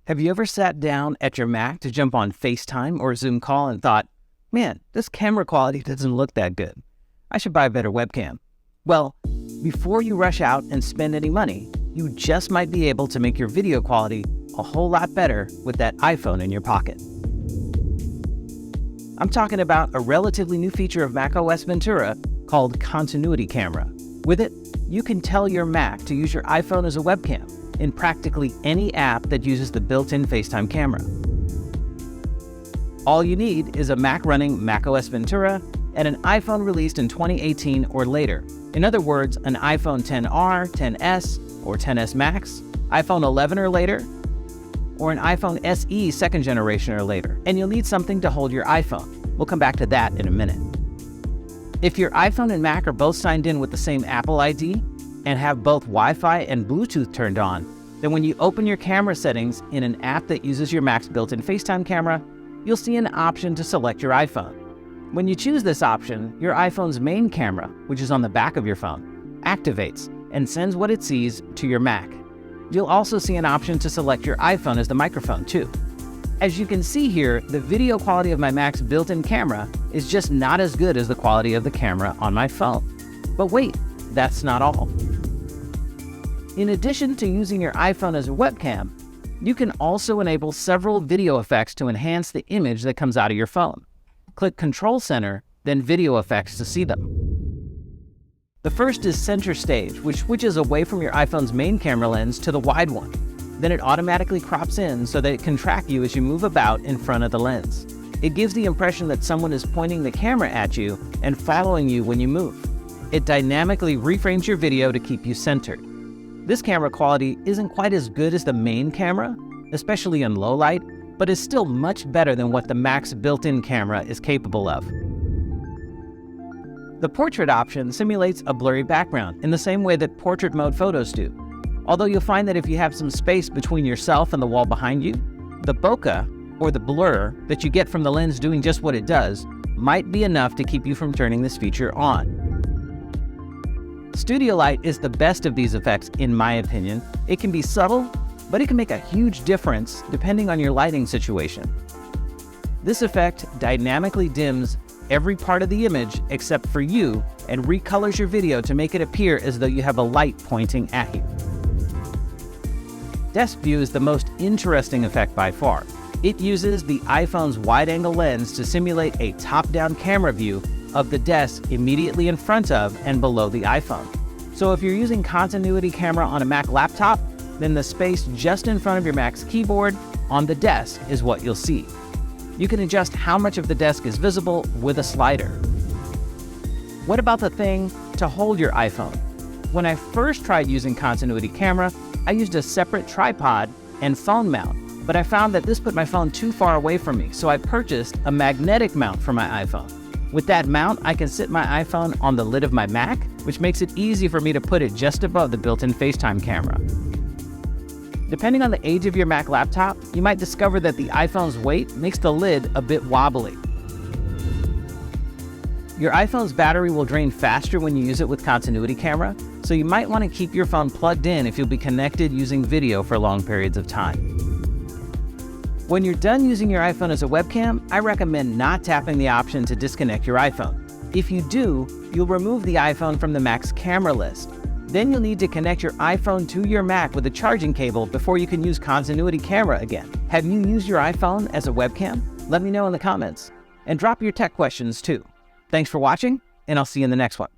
Have you ever sat down at your Mac to jump on FaceTime or a Zoom call and thought, man, this camera quality doesn't look that good. I should buy a better webcam. Well, before you rush out and spend any money, you just might be able to make your video quality a whole lot better with that iPhone in your pocket. I'm talking about a relatively new feature of macOS Ventura called Continuity Camera. With it, you can tell your Mac to use your iPhone as a webcam in practically any app that uses the built-in FaceTime camera. All you need is a Mac running macOS Ventura and an iPhone released in 2018 or later. In other words, an iPhone XR, XS, or XS Max, iPhone 11 or later, or an iPhone SE second generation or later. And you'll need something to hold your iPhone. We'll come back to that in a minute. If your iPhone and Mac are both signed in with the same Apple ID and have both Wi-Fi and Bluetooth turned on, then when you open your camera settings in an app that uses your Mac's built-in FaceTime camera, you'll see an option to select your iPhone. When you choose this option, your iPhone's main camera, which is on the back of your phone, activates and sends what it sees to your Mac. You'll also see an option to select your iPhone as the microphone too. As you can see here, the video quality of my Mac's built-in camera is just not as good as the quality of the camera on my phone. But wait, that's not all. In addition to using your iPhone as a webcam, you can also enable several video effects to enhance the image that comes out of your phone. Click Control Center, then Video Effects to see them. The first is Center Stage, which switches away from your iPhone's main camera lens to the wide one. Then it automatically crops in so that it can track you as you move about in front of the lens. It gives the impression that someone is pointing the camera at you and following you when you move. It dynamically reframes your video to keep you centered. This camera quality isn't quite as good as the main camera, especially in low light, but is still much better than what the Mac's built-in camera is capable of. The portrait option simulates a blurry background in the same way that portrait mode photos do. Although you'll find that if you have some space between yourself and the wall behind you, the bokeh, or the blur that you get from the lens doing just what it does, might be enough to keep you from turning this feature on. Studio Light is the best of these effects in my opinion. It can be subtle, but it can make a huge difference depending on your lighting situation. This effect dynamically dims every part of the image except for you and recolors your video to make it appear as though you have a light pointing at you. Desk View is the most interesting effect by far. It uses the iPhone's wide-angle lens to simulate a top-down camera view of the desk immediately in front of and below the iPhone. So if you're using continuity camera on a Mac laptop, then the space just in front of your Mac's keyboard on the desk is what you'll see. You can adjust how much of the desk is visible with a slider. What about the thing to hold your iPhone? When I first tried using continuity camera, I used a separate tripod and phone mount, but I found that this put my phone too far away from me, so I purchased a magnetic mount for my iPhone. With that mount, I can sit my iPhone on the lid of my Mac, which makes it easy for me to put it just above the built-in FaceTime camera. Depending on the age of your Mac laptop, you might discover that the iPhone's weight makes the lid a bit wobbly. Your iPhone's battery will drain faster when you use it with continuity camera, so you might want to keep your phone plugged in if you'll be connected using video for long periods of time. When you're done using your iPhone as a webcam, I recommend not tapping the option to disconnect your iPhone. If you do, you'll remove the iPhone from the Mac's camera list. Then you'll need to connect your iPhone to your Mac with a charging cable before you can use continuity camera again. Have you used your iPhone as a webcam? Let me know in the comments. And drop your tech questions too. Thanks for watching, and I'll see you in the next one.